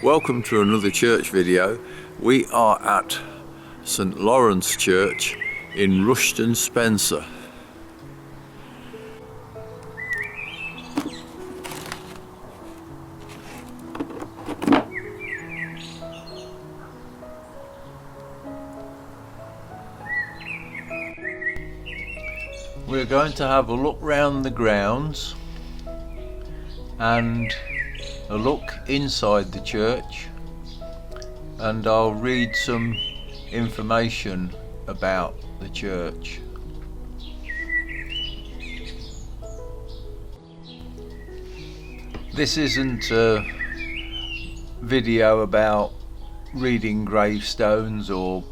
Welcome to another church video. We are at St Lawrence Church in Rushton, Spencer. We're going to have a look round the grounds and a look inside the church, and I'll read some information about the church. This isn't a video about reading gravestones or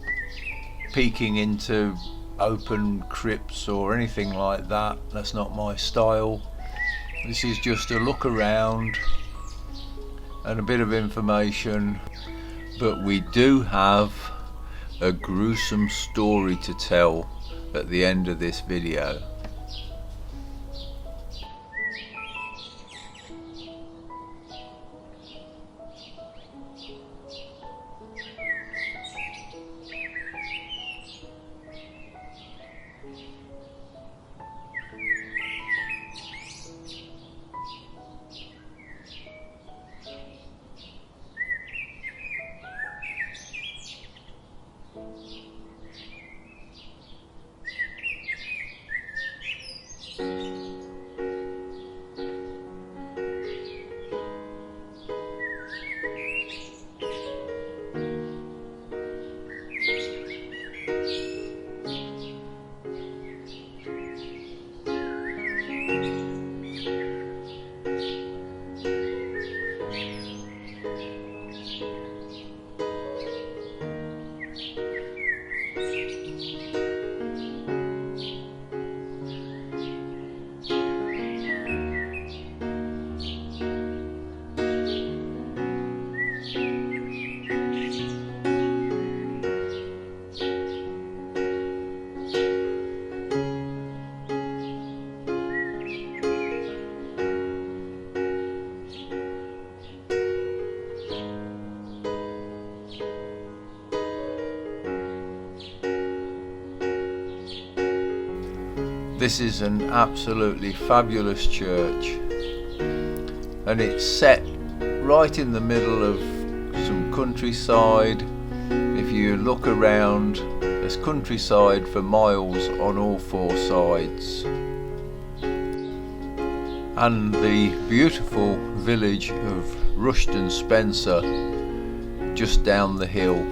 peeking into open crypts or anything like that. That's not my style. This is just a look around and a bit of information, but we do have a gruesome story to tell at the end of this video. This is an absolutely fabulous church, and it's set right in the middle of some countryside. If you look around, there's countryside for miles on all four sides, and the beautiful village of Rushton, Spencer, just down the hill.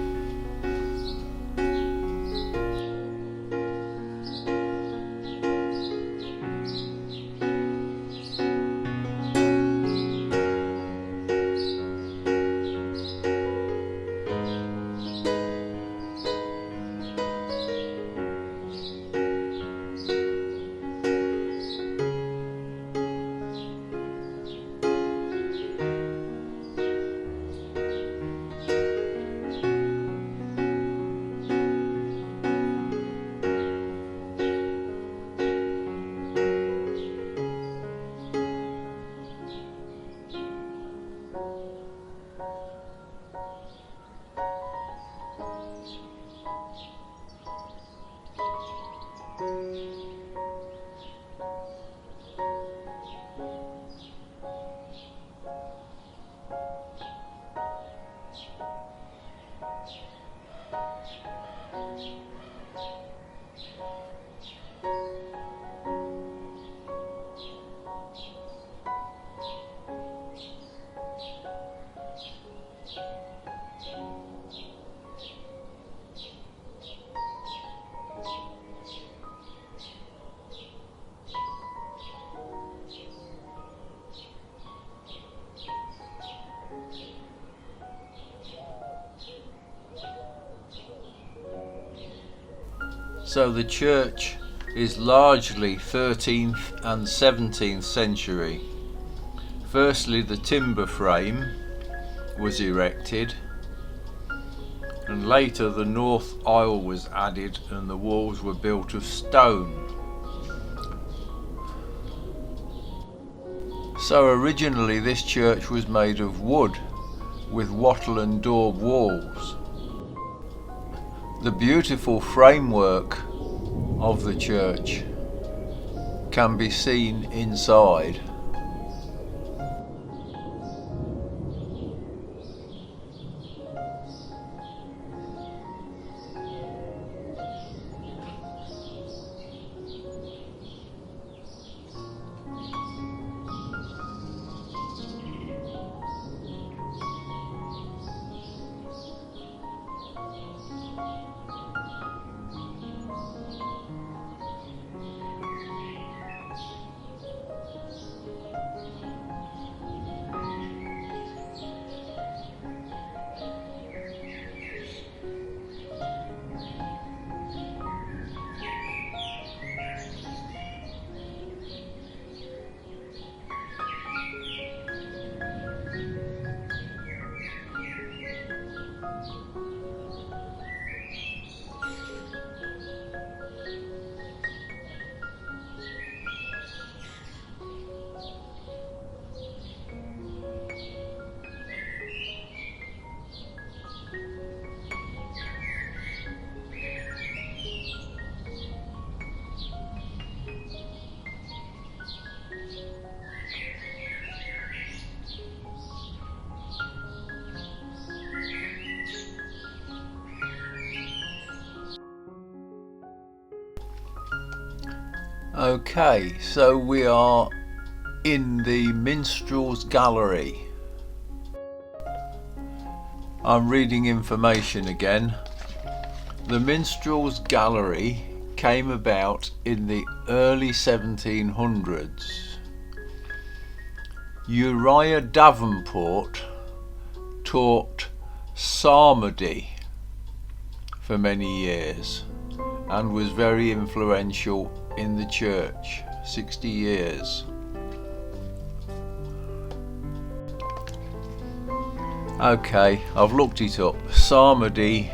So the church is largely 13th and 17th century. Firstly, the timber frame was erected, and later the north aisle was added and the walls were built of stone. So originally this church was made of wood with wattle and daub walls. The beautiful framework of the church can be seen inside. Okay, so we are in the Minstrel's Gallery. I'm reading information again. The Minstrel's Gallery came about in the early 1700s. Uriah Davenport taught psalmody for many years and was very influential in the church, 60 years. Okay, I've looked it up. Psalmody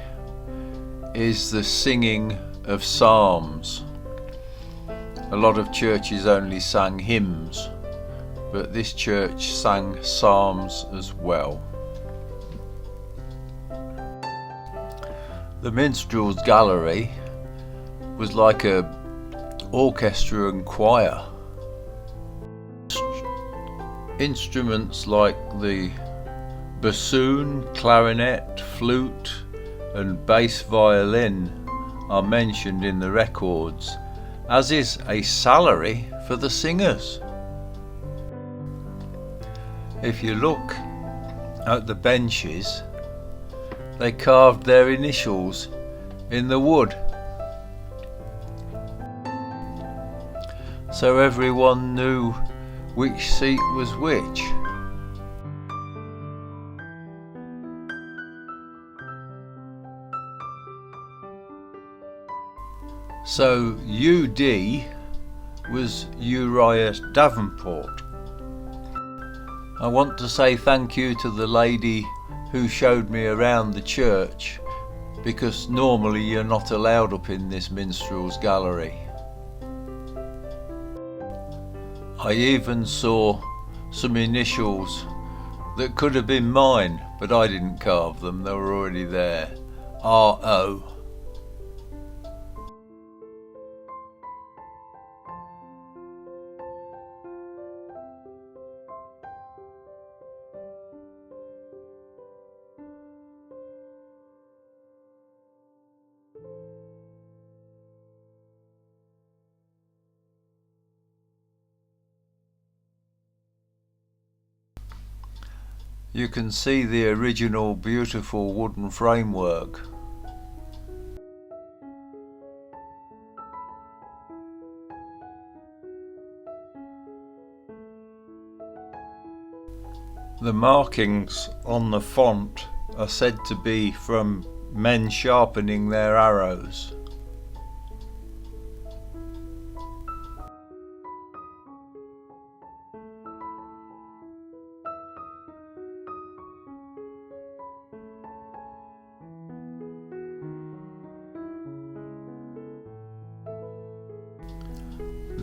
is the singing of psalms. A lot of churches only sang hymns, but this church sang psalms as well. The Minstrel's Gallery was like a orchestra and choir. Instruments like the bassoon, clarinet, flute and bass violin are mentioned in the records, as is a salary for the singers. If you look at the benches, they carved their initials in the wood, so everyone knew which seat was which. So UD was Uriah Davenport. I want to say thank you to the lady who showed me around the church, because normally you're not allowed up in this Minstrel's Gallery. I even saw some initials that could have been mine, but I didn't carve them, they were already there. R.O. You can see the original beautiful wooden framework. The markings on the font are said to be from men sharpening their arrows.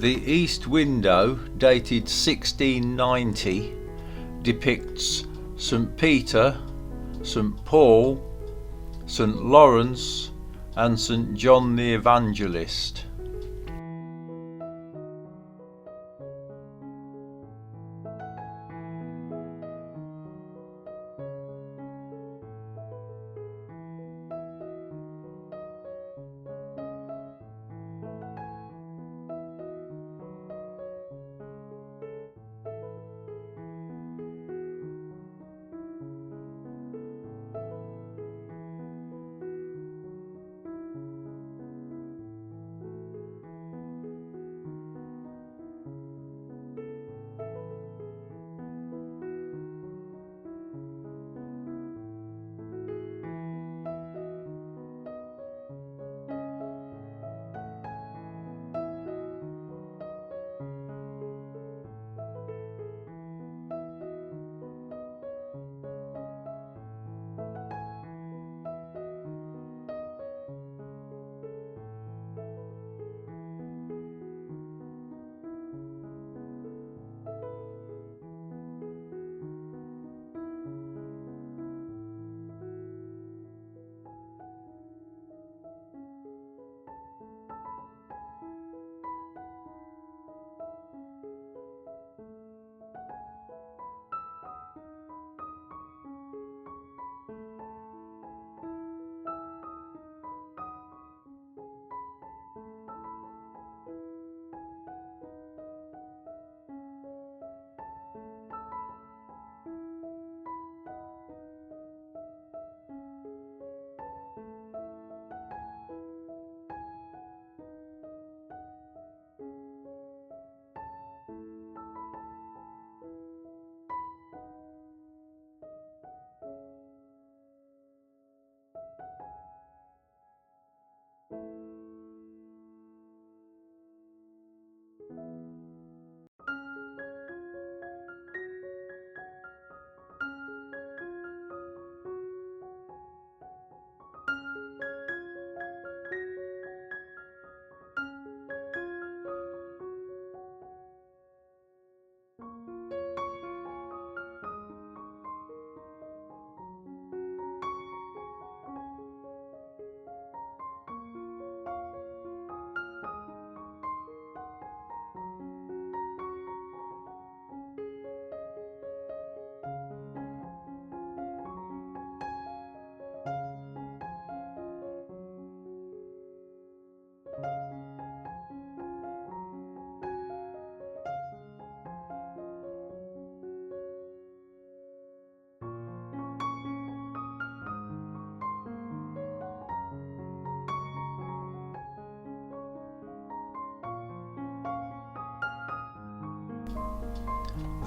The east window, dated 1690, depicts St. Peter, St. Paul, St. Lawrence and St. John the Evangelist.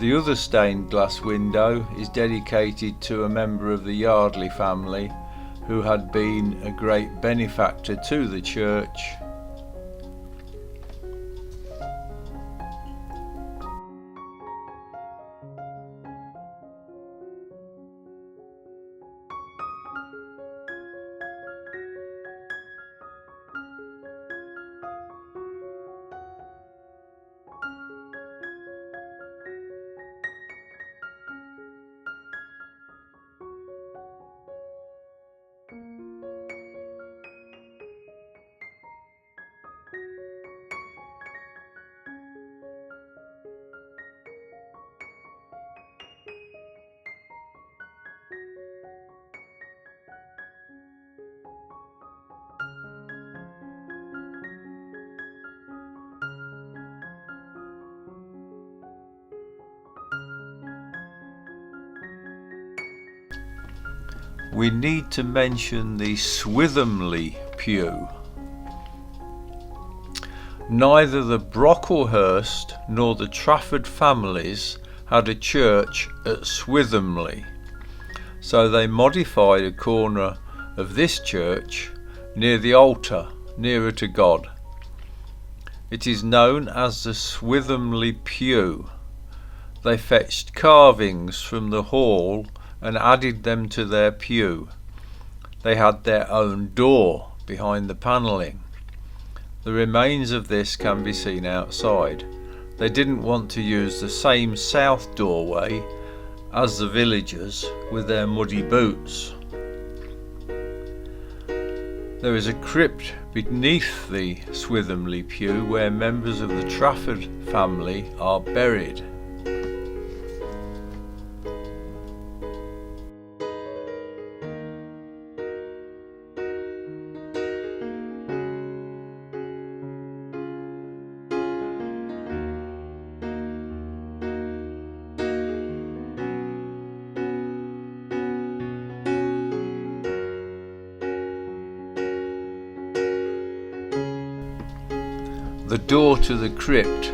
The other stained glass window is dedicated to a member of the Yardley family who had been a great benefactor to the church. We need to mention the Swithamley pew. Neither the Brocklehurst nor the Trafford families had a church at Swithamley, so they modified a corner of this church near the altar, nearer to God. It is known as the Swithamley pew. They fetched carvings from the hall and added them to their pew. They had their own door behind the panelling. The remains of this can be seen outside. They didn't want to use the same south doorway as the villagers with their muddy boots. There is a crypt beneath the Swithamley pew where members of the Trafford family are buried. The door to the crypt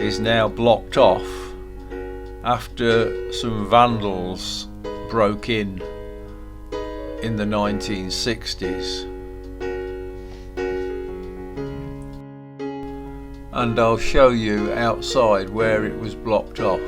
is now blocked off after some vandals broke in the 1960s. And I'll show you outside where it was blocked off.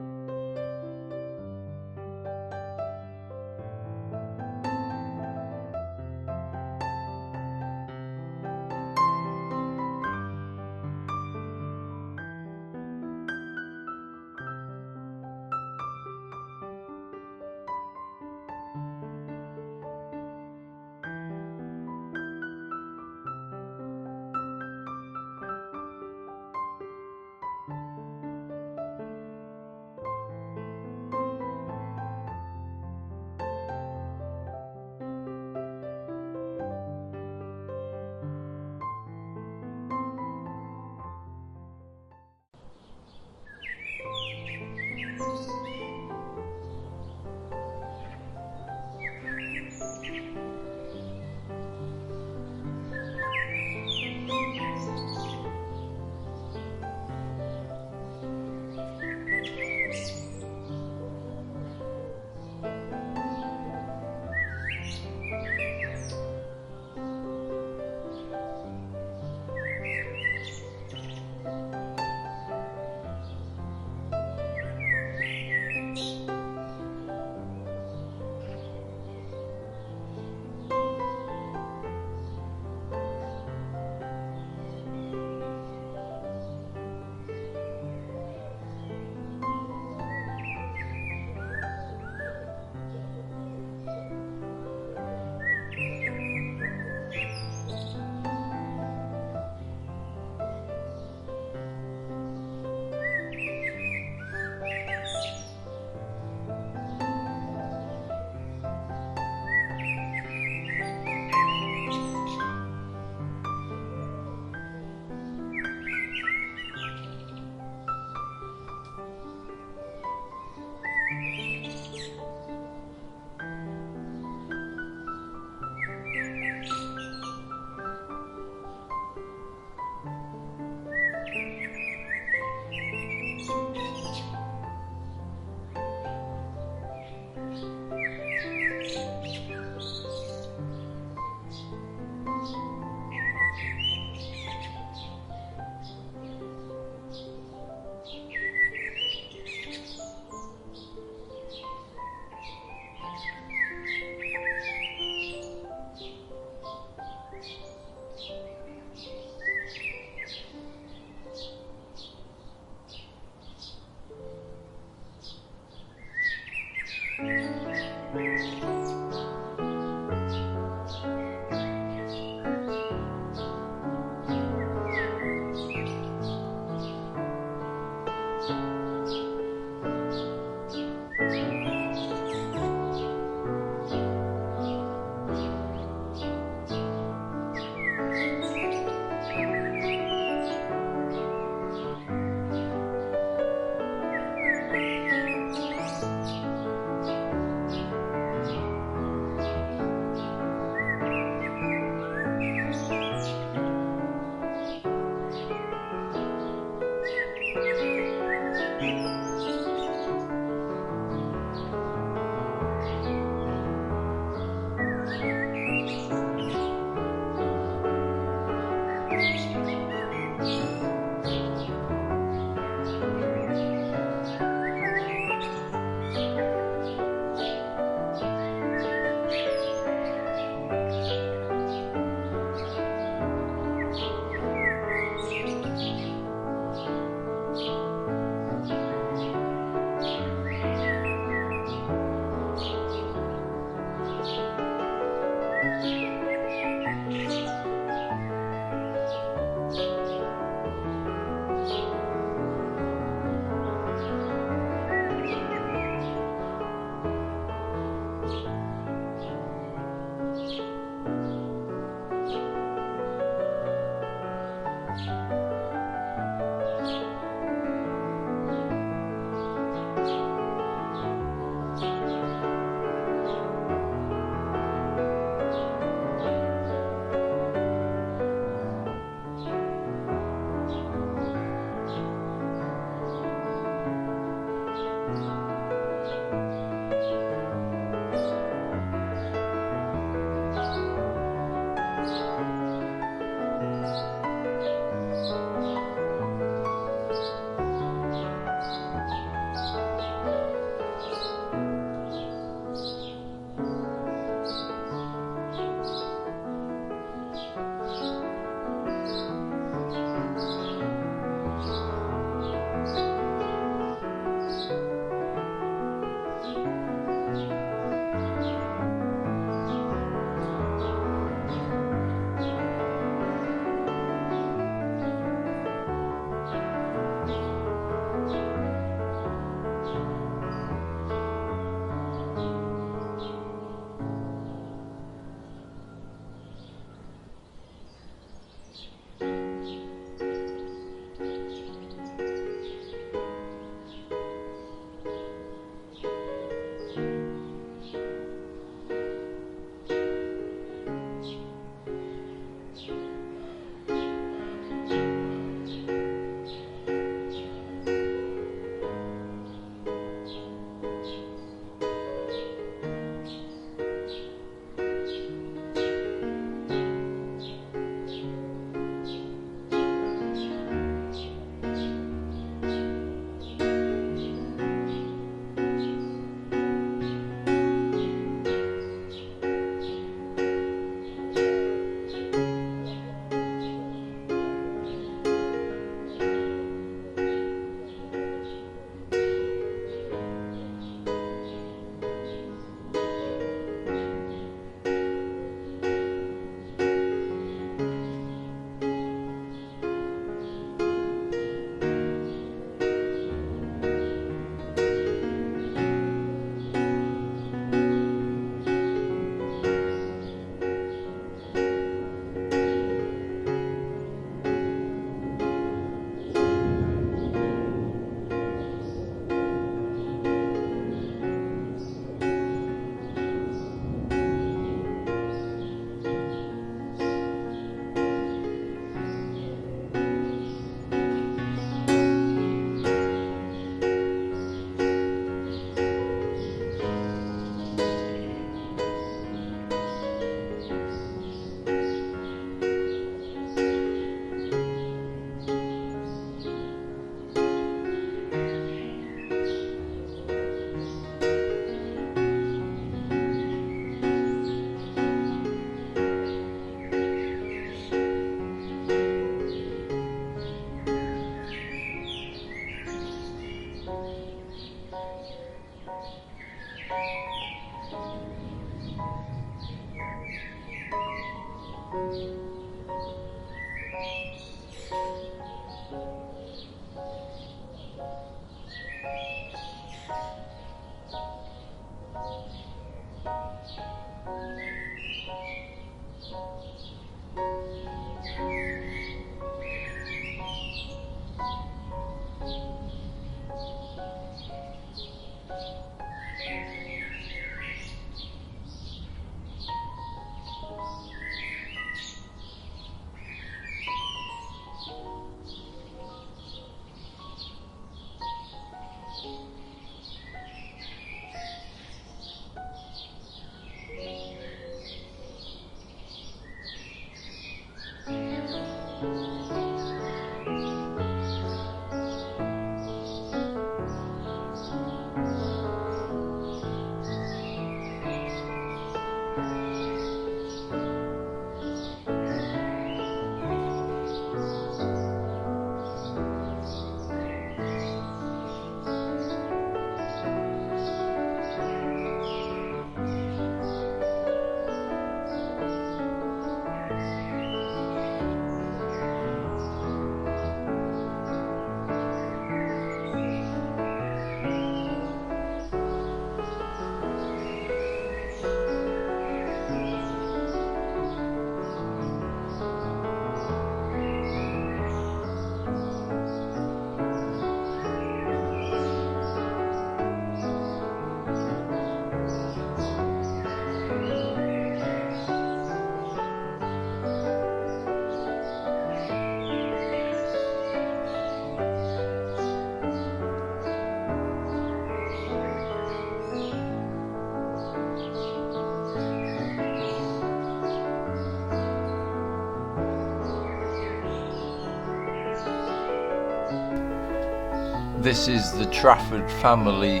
This is the Trafford family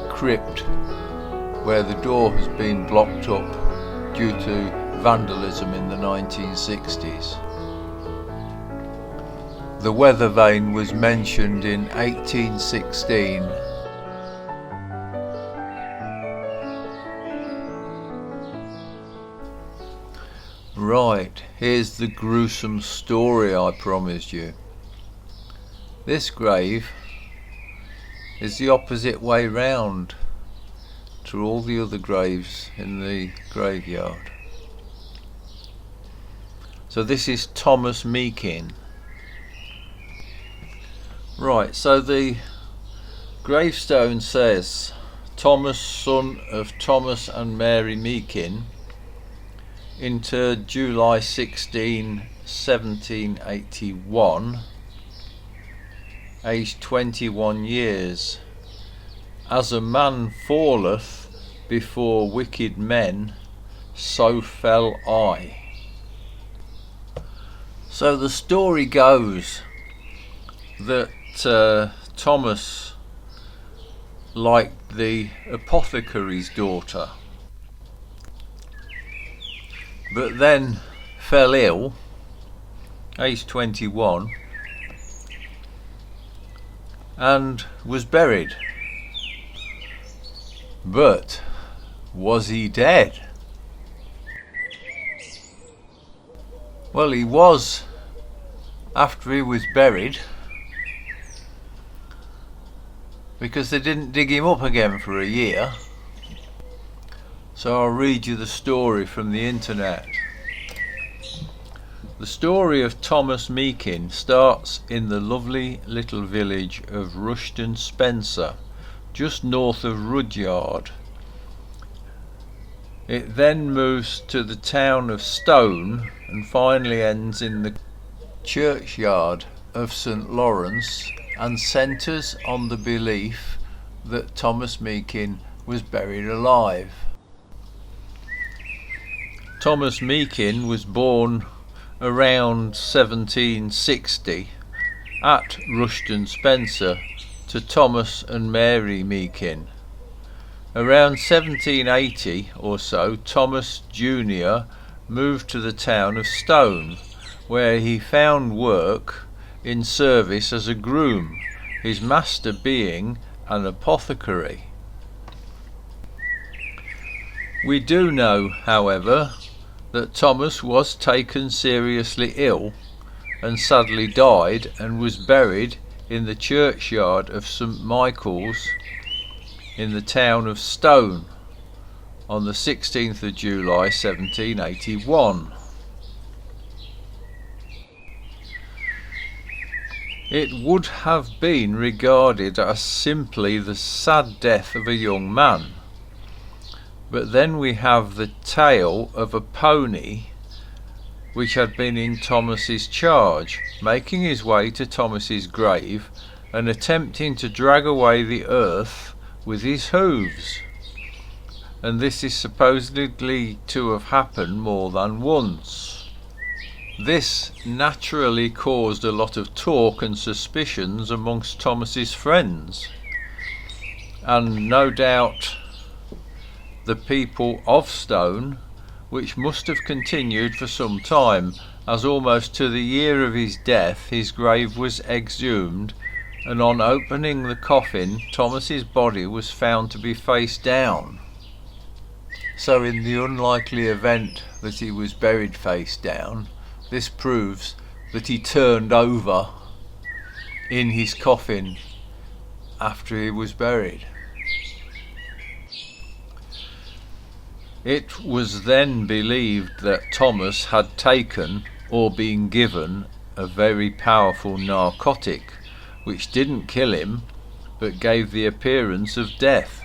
crypt, where the door has been blocked up due to vandalism in the 1960s. The weather vane was mentioned in 1816. Right, here's the gruesome story I promised you. This grave is the opposite way round to all the other graves in the graveyard. So this is Thomas Meakin. Right, so the gravestone says, Thomas, son of Thomas and Mary Meakin, interred July 16, 1781, aged 21 years. As a man falleth before wicked men, so fell I. So the story goes that Thomas liked the apothecary's daughter, but then fell ill, aged 21, and was buried. But was he dead? Well, he was after he was buried, because they didn't dig him up again for a year. So I'll read you the story from the internet. The story of Thomas Meakin starts in the lovely little village of Rushton, Spencer, just north of Rudyard. It then moves to the town of Stone and finally ends in the churchyard of St. Lawrence, and centres on the belief that Thomas Meakin was buried alive. Thomas Meakin was born around 1760 at Rushton, Spencer, to Thomas and Mary Meakin. Around 1780 or so, Thomas Jr. moved to the town of Stone, where he found work in service as a groom, his master being an apothecary. We do know, however, that Thomas was taken seriously ill and sadly died, and was buried in the churchyard of St. Michael's in the town of Stone on the 16th of July 1781. It would have been regarded as simply the sad death of a young man. But then we have the tale of a pony which had been in Thomas's charge, making his way to Thomas's grave and attempting to drag away the earth with his hooves. And this is supposedly to have happened more than once. This naturally caused a lot of talk and suspicions amongst Thomas's friends, and no doubt the people of Stone, which must have continued for some time, as almost to the year of his death his grave was exhumed, and on opening the coffin Thomas's body was found to be face down. So in the unlikely event that he was buried face down, this proves that he turned over in his coffin after he was buried. It was then believed that Thomas had taken or been given a very powerful narcotic, which didn't kill him but gave the appearance of death.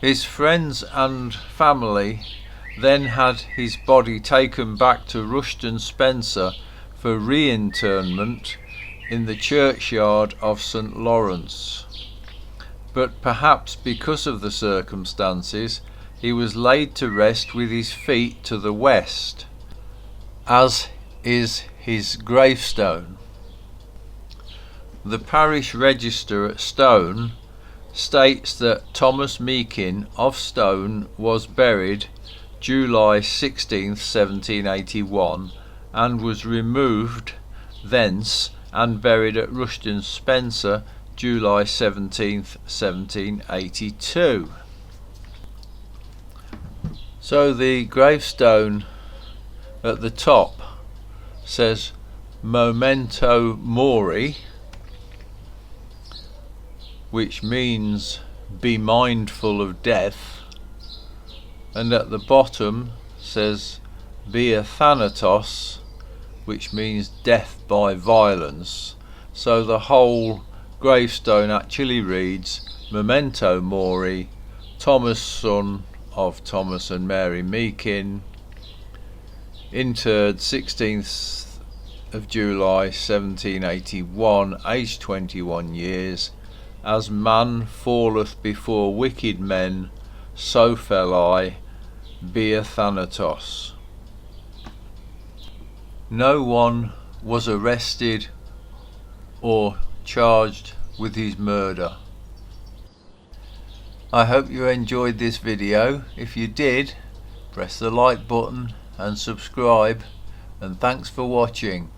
His friends and family then had his body taken back to Rushton Spencer for reinterment in the churchyard of St. Lawrence. But perhaps because of the circumstances, he was laid to rest with his feet to the west, as is his gravestone. The parish register at Stone states that Thomas Meakin of Stone was buried July 16th, 1781, and was removed thence and buried at Rushton, Spencer, July 17th, 1782. So the gravestone at the top says Memento Mori, which means be mindful of death, and at the bottom says Bia Thanatos, which means death by violence. So the whole gravestone actually reads Memento Mori, Thomas, son of Thomas and Mary Meakin, interred 16th of July 1781, aged 21 years. As man falleth before wicked men, so fell I, Bia Thanatos. No one was arrested or charged with his murder. I hope you enjoyed this video. If you did, press the like button and subscribe, and thanks for watching.